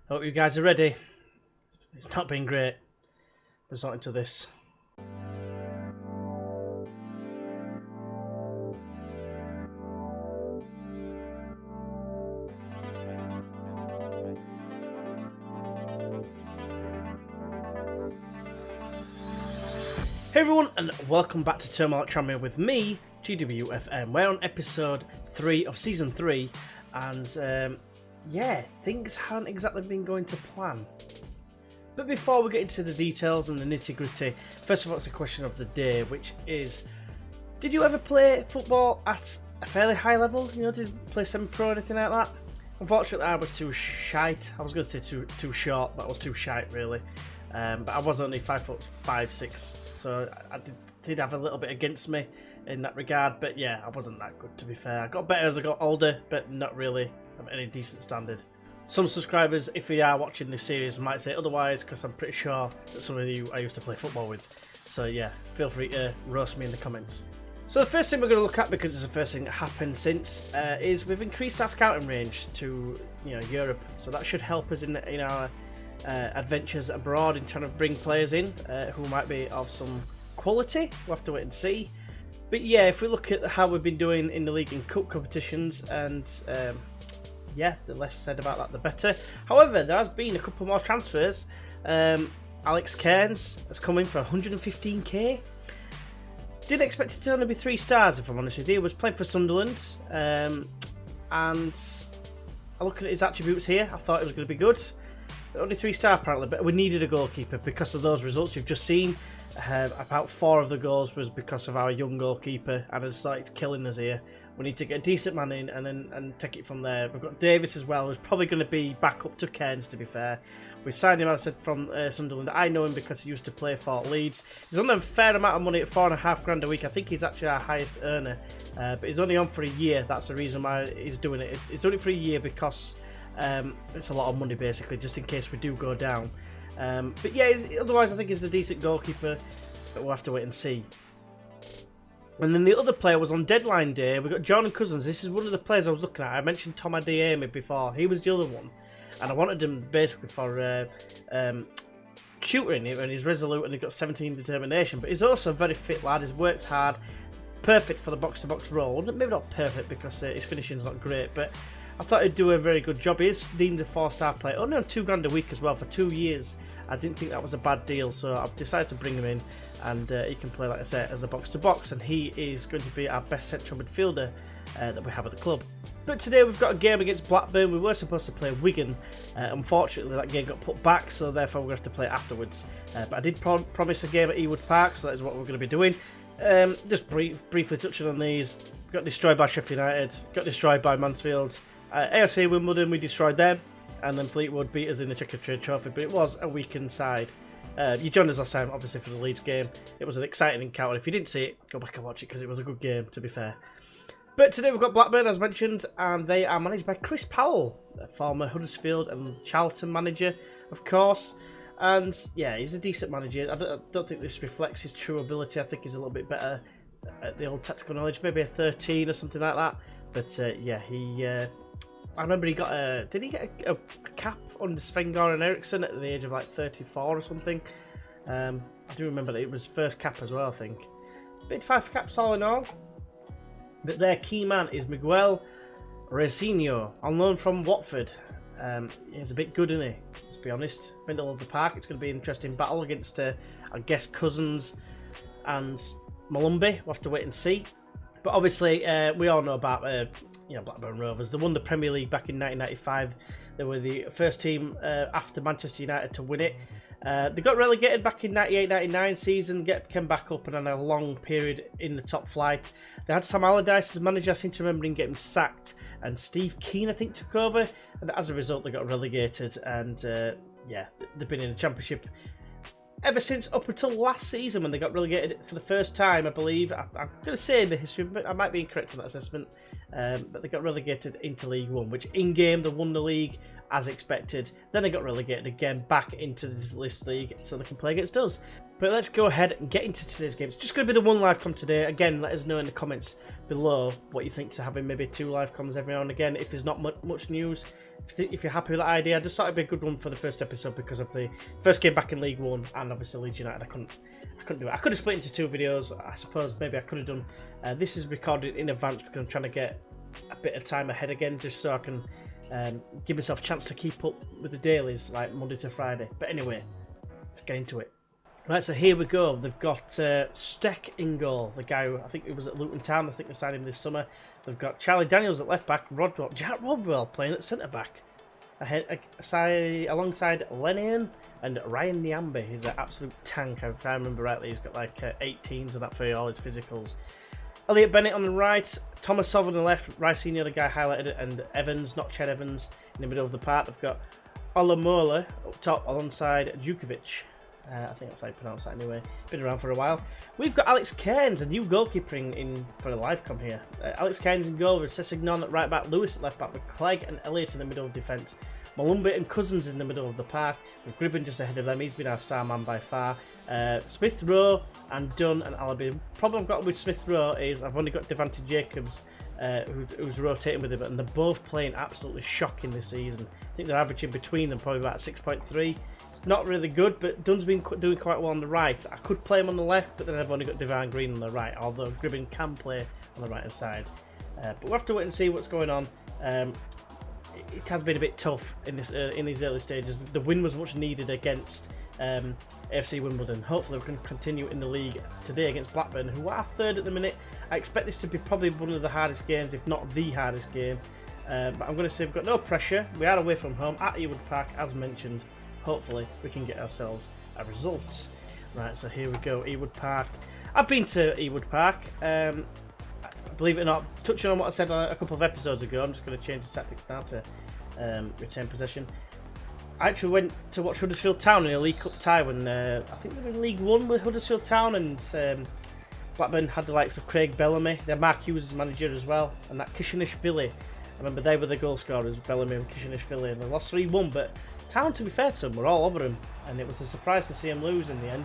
Hope you guys are ready. It's not been great. Resorting to this. Hey everyone, and welcome back to Turmoil at Tranmere with me, GWFM. We're on episode 3 of season 3, and yeah, things haven't exactly been going to plan. But before we get into the details and the nitty-gritty, first of all, it's a question of the day, which is, did you ever play football at a fairly high level? You know, did you play semi-pro or anything like that? Unfortunately, I was too shite. I was going to say too short, but I was too shite, really. But I was only 5'5", 6", so I did have a little bit against me in that regard. But yeah, I wasn't that good, to be fair. I got better as I got older, but not really of any decent standard. Some subscribers, if you are watching this series, might say otherwise, because I'm pretty sure that some of you I used to play football with. So yeah, feel free to roast me in the comments. So the first thing we're going to look at, because it's the first thing that happened since, is we've increased our scouting range to Europe. So that should help us in our adventures abroad in trying to bring players in who might be of some quality. We'll have to wait and see. But yeah, if we look at how we've been doing in the league and cup competitions, and yeah, the less said about that the better. However, there has been a couple more transfers. Alex Cairns has come in for 115k. Didn't expect it to only be 3 stars, if I'm honest with you. He was playing for Sunderland, and I look at his attributes here. I thought it was going to be good. Only 3-star apparently, but we needed a goalkeeper because of those results you've just seen. About 4 of the goals was because of our young goalkeeper, and it started killing us here. We need to get a decent man in and take it from there. We've got Davis as well, who's probably going to be back up to Cairns, to be fair. We signed him, as I said, from Sunderland. I know him because he used to play for Leeds. He's on a fair amount of money at £4.5 a week. I think he's actually our highest earner, but he's only on for a year. That's the reason why he's doing it. He's doing it for a year because it's a lot of money, basically, just in case we do go down. But yeah, otherwise I think he's a decent goalkeeper, but we'll have to wait and see. And then the other player was on deadline day. We've got Jordan Cousins. This is one of the players I was looking at. I mentioned Tom Adeyemi before. He was the other one, and I wanted him basically for tutoring him, and he's resolute and he's got 17 determination, but he's also a very fit lad. He's worked hard, perfect for the box-to-box role. Maybe not perfect because his finishing's not great, but I thought he'd do a very good job. He is deemed a 4-star player, only on £2 a week as well for 2 years. I didn't think that was a bad deal, so I've decided to bring him in, and he can play, like I said, as a box-to-box, and he is going to be our best central midfielder that we have at the club. But today we've got a game against Blackburn. We were supposed to play Wigan. Unfortunately, that game got put back, so therefore we're going to have to play it afterwards. But I did promise a game at Ewood Park, so that is what we're going to be doing. Just briefly touching on these. Got destroyed by Sheffield United, got destroyed by Mansfield. AFC Wimbledon, we destroyed them, and then Fleetwood beat us in the Checkatrade Trophy, but it was a weakened side. You joined us last time, obviously, for the Leeds game. It was an exciting encounter. If you didn't see it, go back and watch it, because it was a good game, to be fair. But today we've got Blackburn, as mentioned, and they are managed by Chris Powell, a former Huddersfield and Charlton manager, of course. And yeah, he's a decent manager. I don't think this reflects his true ability. I think he's a little bit better at the old tactical knowledge, maybe a 13 or something like that. But yeah, I remember he got did he get a cap under Sven-Göran Eriksson at the age of like 34 or something? I do remember that it was first cap as well, I think. Big 5 caps all in all. But their key man is Miguel Rezinho, on loan from Watford. He's a bit good, isn't he? Let's be honest. Middle of the park. It's going to be an interesting battle against, I guess, Cousins and Malumbi. We'll have to wait and see. But obviously, we all know about Blackburn Rovers. They won the Premier League back in 1995. They were the first team after Manchester United to win it. They got relegated back in 98-99 season, came back up and had a long period in the top flight. They had Sam Allardyce as manager. I seem to remember him getting sacked, and Steve Keane, I think, took over. And as a result, they got relegated, and yeah, they've been in the Championship ever since, up until last season when they got relegated for the first time, I believe. I'm going to say in the history, but I might be incorrect on that assessment. But they got relegated into League One, which in-game they won the league as expected. Then they got relegated again back into this league so they can play against us. But let's go ahead and get into today's game. It's just going to be the one live com today. Again, let us know in the comments below what you think to having maybe 2 live coms every now and again if there's not much news. If you're happy with that idea, I just thought it'd be a good one for the first episode because of the first game back in League One and obviously Leeds United. I couldn't do it. I could have split into 2 videos. I suppose maybe I could have done. This is recorded in advance because I'm trying to get a bit of time ahead again, just so I can give myself a chance to keep up with the dailies like Monday to Friday. But anyway, let's get into it. Right, so here we go. They've got Steck in goal, the guy who I think it was at Luton Town. I think they signed him this summer. They've got Charlie Daniels at left back, Jack Rodwell playing at centre back. Alongside Lennon and Ryan Nyambe. He's an absolute tank, if I remember rightly. He's got like 18s and that for all his physicals. Elliot Bennett on the right, Thomas Sov on the left, Ricino, the guy highlighted, and Evans, not Ched Evans, in the middle of the park. They've got Olamola up top alongside Djukovic. I think that's how you pronounce that anyway. Been around for a while. We've got Alex Cairns, a new goalkeeper in for the live com here. Alex Cairns in goal with Sessignon at right back, Lewis at left back with Clegg and Elliott in the middle of defence. Malumbi and Cousins in the middle of the park with Gribben just ahead of them. He's been our star man by far. Smith Rowe and Dunn and Alabi. The problem I've got with Smith Rowe is I've only got Devante Jacobs who's rotating with him, and they're both playing absolutely shocking this season. I think they're averaging between them probably about 6.3. It's not really good, but Dunn's been doing quite well on the right. I could play him on the left, but then I've only got Divine Green on the right, although Gribben can play on the right hand side. But we'll have to wait and see what's going on. It has been a bit tough in these early stages. The win was much needed against AFC Wimbledon. Hopefully we can continue in the league today against Blackburn, who are 3rd at the minute. I expect this to be probably one of the hardest games, if not the hardest game. But I'm going to say we've got no pressure. We are away from home at Ewood Park, as mentioned. Hopefully we can get ourselves a result. Right, so here we go, Ewood Park. I've been to Ewood Park. Believe it or not, touching on what I said a couple of episodes ago, I'm just going to change the tactics now to retain possession. I actually went to watch Huddersfield Town in a League Cup tie when I think they were in League One with Huddersfield Town, and Blackburn had the likes of Craig Bellamy. They had Mark Hughes as manager as well, and that Kishinishvili. I remember they were the goal scorers, Bellamy and Kishinishvili, and they lost 3-1, but Town, to be fair to them, were all over him, and it was a surprise to see him lose in the end.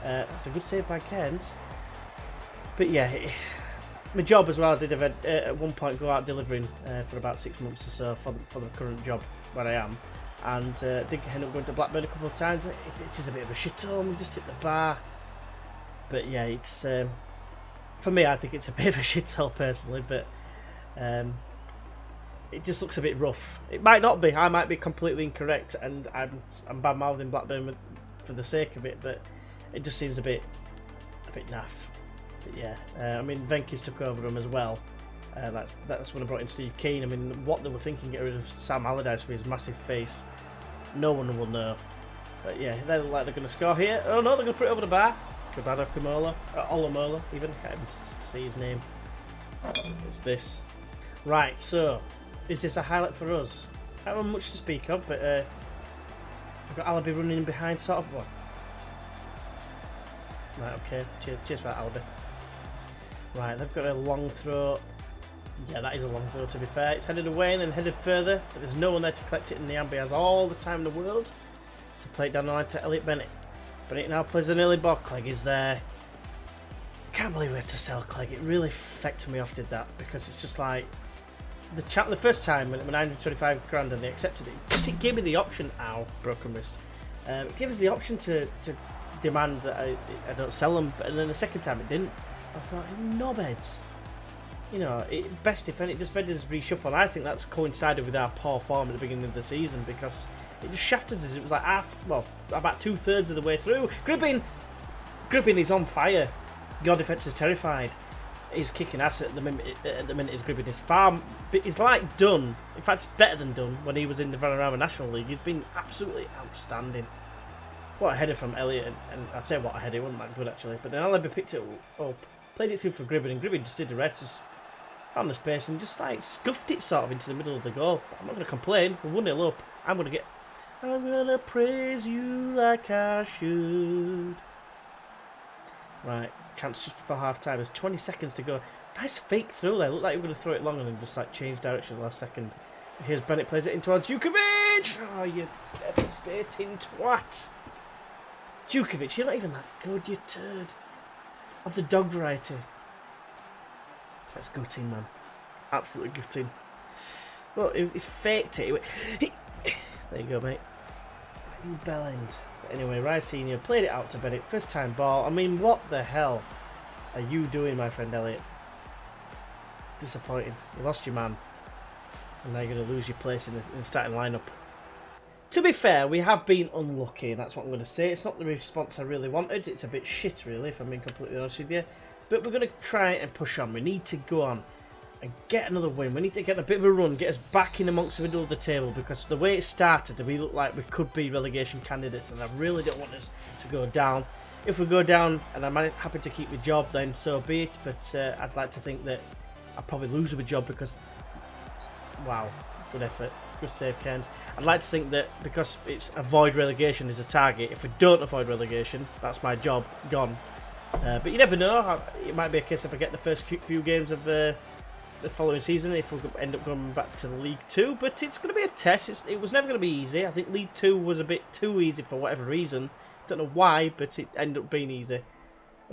That's a good save by Cairns. But yeah, my job as well, I did at one point go out delivering for about 6 months or so for the current job where I am, and did end up going to Blackburn a couple of times. It is a bit of a shithole, we just hit the bar. But yeah, it's for me, I think it's a bit of a shithole personally, but it just looks a bit rough. It might not be. I might be completely incorrect, and I'm bad mouthing Blackburn for the sake of it, but it just seems a bit naff. But yeah, I mean, Venkis took over them as well. That's when I brought in Steve Keane. I mean, what they were thinking, get rid of Sam Allardyce with his massive face, no one will know. But yeah, they look like they're going to score here. Oh no, they're going to put it over the bar. Kabada Kumola, Olamola even. I can't even see his name. It's this. Right, so is this a highlight for us? I don't have much to speak of, but I've got Alabi running in behind, sort of one. Right, okay. Cheers for that, Alabi. Right, they've got a long throw. Yeah, that is a long throw, to be fair. It's headed away and then headed further, but there's no one there to collect it, and Nyambe has all the time in the world to play it down the line to Elliot Bennett. Bennett now plays an early ball. Clegg is there. Can't believe we had to sell Clegg. It really affected me off, did that, because it's just like the first time when 925 grand and they accepted it, it gave me the option. Ow, broken wrist. It gave us the option to demand that I don't sell them, and then the second time it didn't. I thought, knobheads. You know, best if any, just made us reshuffle. I think that's coincided with our poor form at the beginning of the season, because it just shafted us. It was like about 2/3 of the way through. Gribben is on fire. Your defence is terrified. He's kicking ass at the minute his Gribben is far. He's like Dunn. In fact, it's better than Dunn when he was in the Vanarama National League. He's been absolutely outstanding. What a header from Elliot, and I'd say what a header, it wasn't that good actually. But then Alabi picked it up, played it through for Gribben, and Gribben just did the rest, just found the space and just like scuffed it sort of into the middle of the goal. I'm not going to complain. We're 1-0 up. I'm going to praise you like I should. Right, chance just before half time. There's 20 seconds to go. Nice fake through there. Looked like we were going to throw it long and then just like change direction at the last second. Here's Bennett, plays it in towards Djukovic. Djukovic! Oh, you devastating twat. Djukovic, you're not even that good, you turd. Of the dog variety. That's gutting, man. Absolutely gutting. Well, he faked it. There you go, mate. You bellend. But anyway, Rice Senior played it out to Bennett. First time ball. I mean, what the hell are you doing, my friend Elliot? It's disappointing. You lost your man. And now you're going to lose your place in the starting lineup. To be fair, we have been unlucky. That's what I'm going to say. It's not the response I really wanted. It's a bit shit, really, if I'm being completely honest with you. But we're going to try and push on. We need to go on and get another win. We need to get a bit of a run, get us back in amongst the middle of the table, because the way it started, we look like we could be relegation candidates, and I really don't want us to go down. If we go down and I'm happy to keep the job, then so be it, but I'd like to think that I'll probably lose the job because, wow, good effort, good save, Cairns. I'd like to think that because it's avoid relegation is a target, if we don't avoid relegation, that's my job gone. But you never know, it might be a case if I get the first few games of the following season, if we end up going back to League 2, but it's going to be a test. It was never going to be easy. I think League 2 was a bit too easy for whatever reason. Don't know why, but it ended up being easy.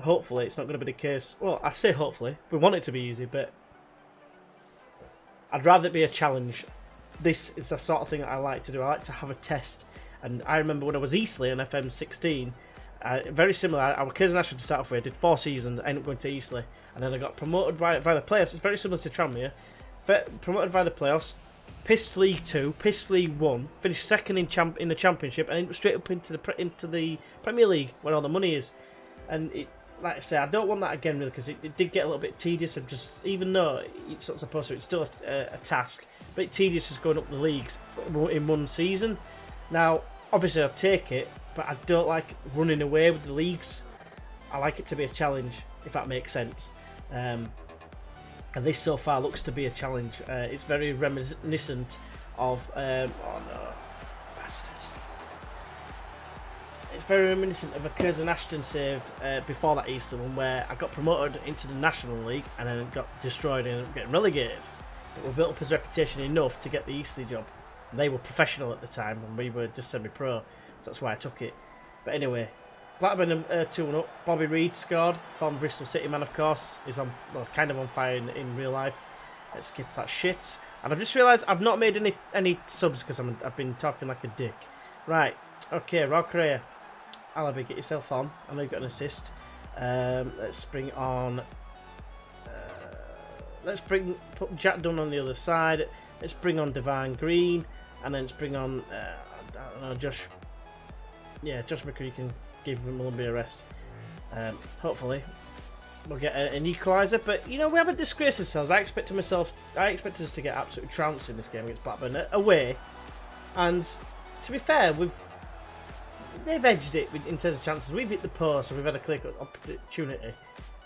Hopefully it's not going to be the case. Well, I say hopefully. We want it to be easy, but I'd rather it be a challenge. This is the sort of thing that I like to do. I like to have a test. And I remember when I was Eastleigh on FM18, very similar. I was Curzon-Ashton to start off with. I did 4 seasons, ended up going to Eastleigh, and then I got promoted via the playoffs. It's very similar to Tranmere. Promoted via the playoffs, pissed League 2, pissed League 1, finished second in the Championship, and ended up straight up into the Premier League where all the money is. And it, like I say, I don't want that again really, because it did get a little bit tedious. And just even though it's not supposed to, it's still a task. But it's tedious just going up the leagues in one season. Now, obviously, I'll take it. But I don't like running away with the leagues. I like it to be a challenge, if that makes sense. And this so far looks to be a challenge. It's very reminiscent of... oh no, bastard. It's very reminiscent of a Curzon-Ashton save before that Easter one, where I got promoted into the National League and then got destroyed and ended up getting relegated. But we built up his reputation enough to get the Eastleigh job. And they were professional at the time and we were just semi-pro. So that's why I took it. But anyway, Blackburn 2-1 up. Bobby Reid scored. Former Bristol City man, of course. He's on, well, kind of on fire in real life. Let's skip that shit. And I've just realised I've not made any subs because I've been talking like a dick. Right. Okay, Rob Correa. Alavi, get yourself on. I know you've got an assist. Let's bring on... put Jack Dunn on the other side. Let's bring on Divine Green. And then let's bring on... I don't know, Josh... Yeah, Josh McCree can give him a little bit of rest. Hopefully, we'll get an equaliser. But you know, we haven't disgraced ourselves. I expected us to get absolutely trounced in this game against Blackburn away. And to be fair, they've edged it in terms of chances. We've hit the post, and we've had a clear-cut opportunity,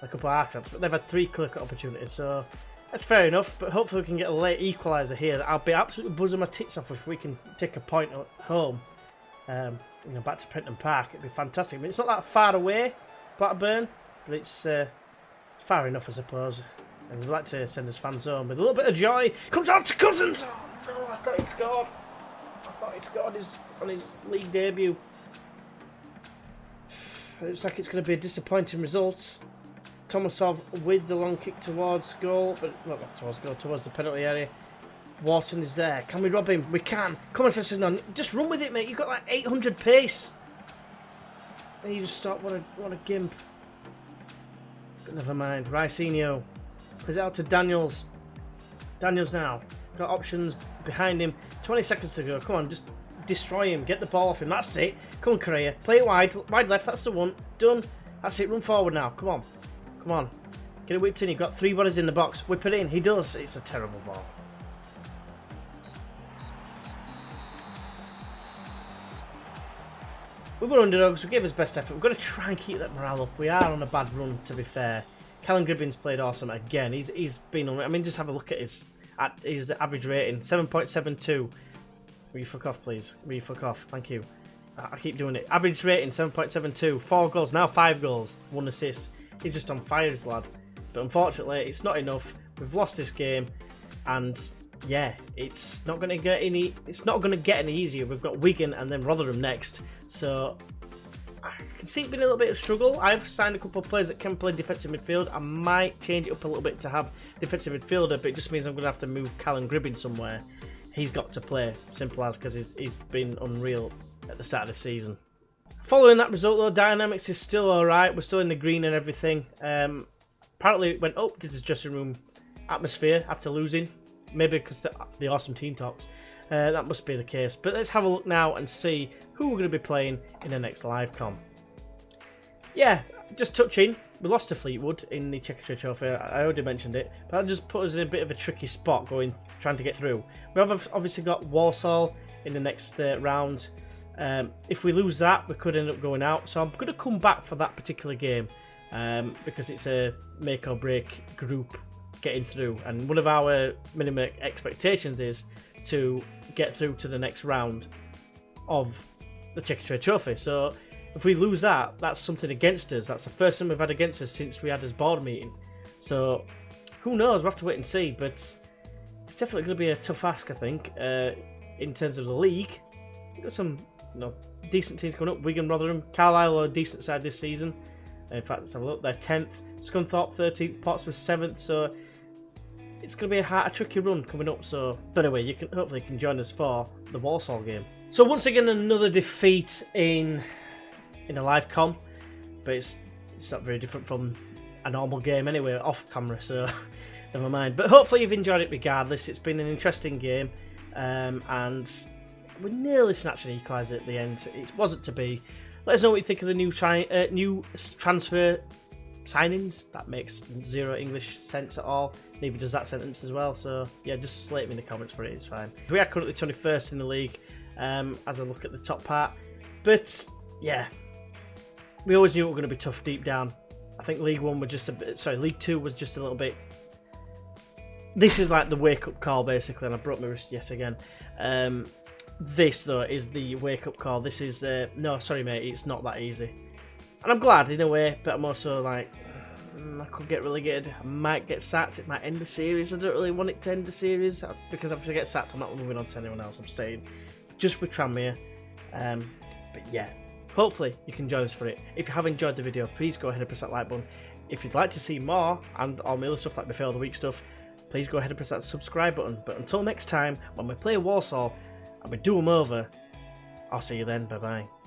a couple of our chances, but they've had 3 clear-cut opportunities. So that's fair enough. But hopefully, we can get a late equaliser here. I'll be absolutely buzzing my tits off if we can take a point at home. You know, back to Prenton Park, it'd be fantastic. I mean, it's not that far away, Blackburn, but it's far enough, I suppose. And we'd like to send us fans home with a little bit of joy. Comes out to Cousins! Oh no, I thought he'd scored. I thought he'd scored on his league debut. It looks like it's going to be a disappointing result. Tomasov with the long kick towards goal, but not towards goal, towards the penalty area. Wharton is there. Can we rob him? We can. Come on, Sessignon. Just run with it, mate. You've got like 800 pace. And you just stop. What a gimp. But never mind. Ricinho. Plays it out to Daniels. Daniels now. Got options behind him. 20 seconds to go. Come on, just destroy him. Get the ball off him. That's it. Come on, Correa. Play it wide. Wide left. That's the one. Done. That's it. Run forward now. Come on. Come on. Get it whipped in. You've got 3 bodies in the box. Whip it in. He does. It's a terrible ball. We were underdogs, we gave us best effort. We've got to try and keep that morale up. We are on a bad run, to be fair. Callum Gribbins played awesome again. He's been on. I mean, just have a look at his average rating, 7.72. Will you fuck off, please? Will you fuck off? Thank you. I keep doing it. Average rating, 7.72. 4 goals, now 5 goals, 1 assist. He's just on fire, this lad. But unfortunately, it's not enough. We've lost this game, and yeah, it's not going to get any. It's not going to get any easier. We've got Wigan and then Rotherham next, so I can see it being a little bit of a struggle. I've signed a couple of players that can play defensive midfield. I might change it up a little bit to have defensive midfielder, but it just means I'm going to have to move Callum Gribbin somewhere. He's got to play, simple as, because he's been unreal at the start of the season. Following that result though, Dynamics is still alright. We're still in the green and everything. Apparently it went up to the dressing room atmosphere after losing. Maybe because the awesome team talks. That must be the case. But let's have a look now and see who we're going to be playing in the next live com. Yeah, just touching. We lost to Fleetwood in the Checkatrade Trophy. I already mentioned it. But that just put us in a bit of a tricky spot trying to get through. We have obviously got Walsall in the next round. If we lose that, we could end up going out. So I'm going to come back for that particular game because it's a make or break group getting through. And one of our minimum expectations is to get through to the next round of the Checkatrade Trophy. So if we lose that, that's something against us. That's the first time we've had against us since we had this board meeting. So who knows? We'll have to wait and see. But it's definitely going to be a tough ask, I think, in terms of the league. We've got some decent teams coming up. Wigan, Rotherham, Carlisle are a decent side this season. In fact, let's have a look. They're 10th. Scunthorpe 13th. Portsmouth 7th. So it's going to be a tricky run coming up. So anyway, hopefully you can join us for the Walsall game. So once again, another defeat in a live com, but it's not very different from a normal game anyway, off camera. So never mind. But hopefully you've enjoyed it regardless. It's been an interesting game, and we nearly snatched an equaliser at the end. It wasn't to be. Let us know what you think of the new transfer signings. That makes zero English sense at all. Neither does that sentence as well. So yeah, just slate me in the comments for it. It's fine. We are currently 21st in the league as I look at the top part. But yeah, we always knew it was going to be tough deep down. I think League 1 was just League 2 was just a little bit. This is like the wake-up call basically, and I broke my wrist yet again. This though is the wake-up call. This is no, sorry mate, it's not that easy. And I'm glad in a way, but I'm also like, I could get relegated. I might get sacked. It might end the series. I don't really want it to end the series because if I get sacked, I'm not moving on to anyone else. I'm staying just with Tranmere. But yeah, hopefully you can join us for it. If you have enjoyed the video, please go ahead and press that like button. If you'd like to see more and all my other stuff like the Fail of the Week stuff, please go ahead and press that subscribe button. But until next time, when we play Walsall and we do them over, I'll see you then. Bye bye.